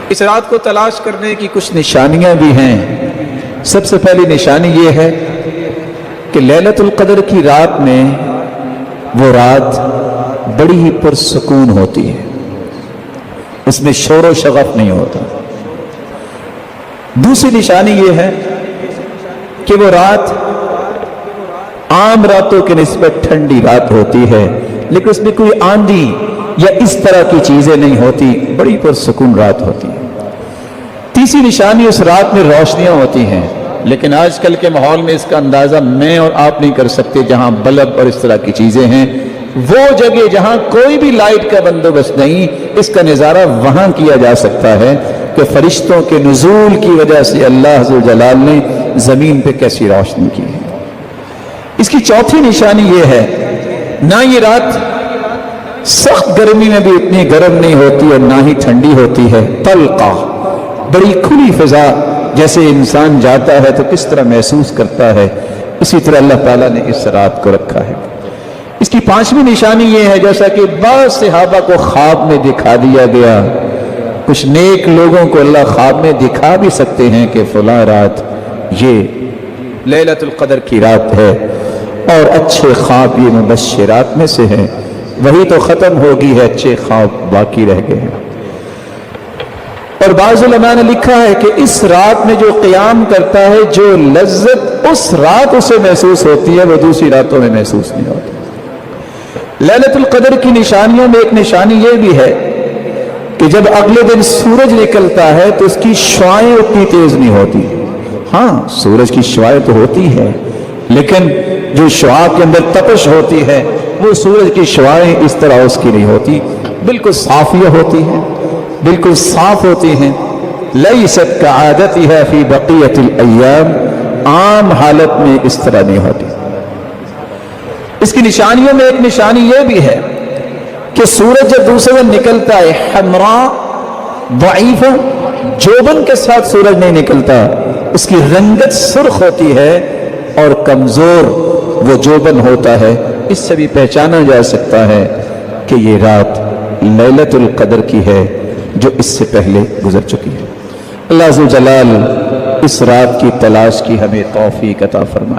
اس رات کو تلاش کرنے کی کچھ نشانیاں بھی ہیں۔ سب سے پہلی نشانی یہ ہے کہ لیلۃ القدر کی رات میں وہ رات بڑی ہی پرسکون ہوتی ہے، اس میں شور و شغف نہیں ہوتا۔ دوسری نشانی یہ ہے کہ وہ رات عام راتوں کے نسبت ٹھنڈی رات ہوتی ہے، لیکن اس میں کوئی آندھی یا اس طرح کی چیزیں نہیں ہوتی، بڑی پرسکون رات ہوتی ہے۔ تیسری نشانی اس رات میں روشنیاں ہوتی ہیں، لیکن آج کل کے ماحول میں اس کا اندازہ میں اور آپ نہیں کر سکتے۔ جہاں بلب اور اس طرح کی چیزیں ہیں، وہ جگہ جہاں کوئی بھی لائٹ کا بندوبست نہیں، اس کا نظارہ وہاں کیا جا سکتا ہے کہ فرشتوں کے نزول کی وجہ سے اللہ ذوالجلال نے زمین پہ کیسی روشنی کی ہے۔ اس کی چوتھی نشانی یہ ہے، نہ یہ رات سخت گرمی میں بھی اتنی گرم نہیں ہوتی اور نہ ہی ٹھنڈی ہوتی ہے، طلقہ، بڑی کھلی فضا، جیسے انسان جاتا ہے تو کس طرح محسوس کرتا ہے، اسی طرح اللہ تعالیٰ نے اس رات کو رکھا ہے۔ اس کی پانچویں نشانی یہ ہے، جیسا کہ بعض صحابہ کو خواب میں دکھا دیا گیا، کچھ نیک لوگوں کو اللہ خواب میں دکھا بھی سکتے ہیں کہ فلاں رات یہ لیلۃ القدر کی رات ہے، اور اچھے خواب یہ مبشرات میں سے ہیں۔ وہی تو ختم ہوگی ہے، اچھے خواب باقی رہ گئے ہیں۔ اور بعض علماء نے لکھا ہے کہ اس رات میں جو قیام کرتا ہے، جو لذت اس رات اسے محسوس ہوتی ہے، وہ دوسری راتوں میں محسوس نہیں ہوتی۔ لیلۃ القدر کی نشانیوں میں ایک نشانی یہ بھی ہے کہ جب اگلے دن سورج نکلتا ہے تو اس کی شعاعیں اتنی تیز نہیں ہوتی۔ ہاں، سورج کی شعاعیں تو ہوتی ہے، لیکن جو شعاع کے اندر تپش ہوتی ہے، وہ سورج کی شعاعیں اس طرح اس کی نہیں ہوتی، بالکل صافیہ ہوتی ہیں، بالکل صاف ہوتی ہیں۔ لیست کعادتها فی بقیۃ الایام، عام حالت میں اس طرح نہیں ہوتی۔ اس کی نشانیوں میں ایک نشانی یہ بھی ہے کہ سورج جب دوسرے دن نکلتا ہے، حمراء ضعیفہ، جوبن کے ساتھ سورج نہیں نکلتا، اس کی رنگت سرخ ہوتی ہے اور کمزور وہ جوبن ہوتا ہے۔ اس سے بھی پہچانا جا سکتا ہے کہ یہ رات لیلۃ القدر کی ہے جو اس سے پہلے گزر چکی ہے۔ اللہ ذوالجلال اس رات کی تلاش کی ہمیں توفیق عطا فرمائے۔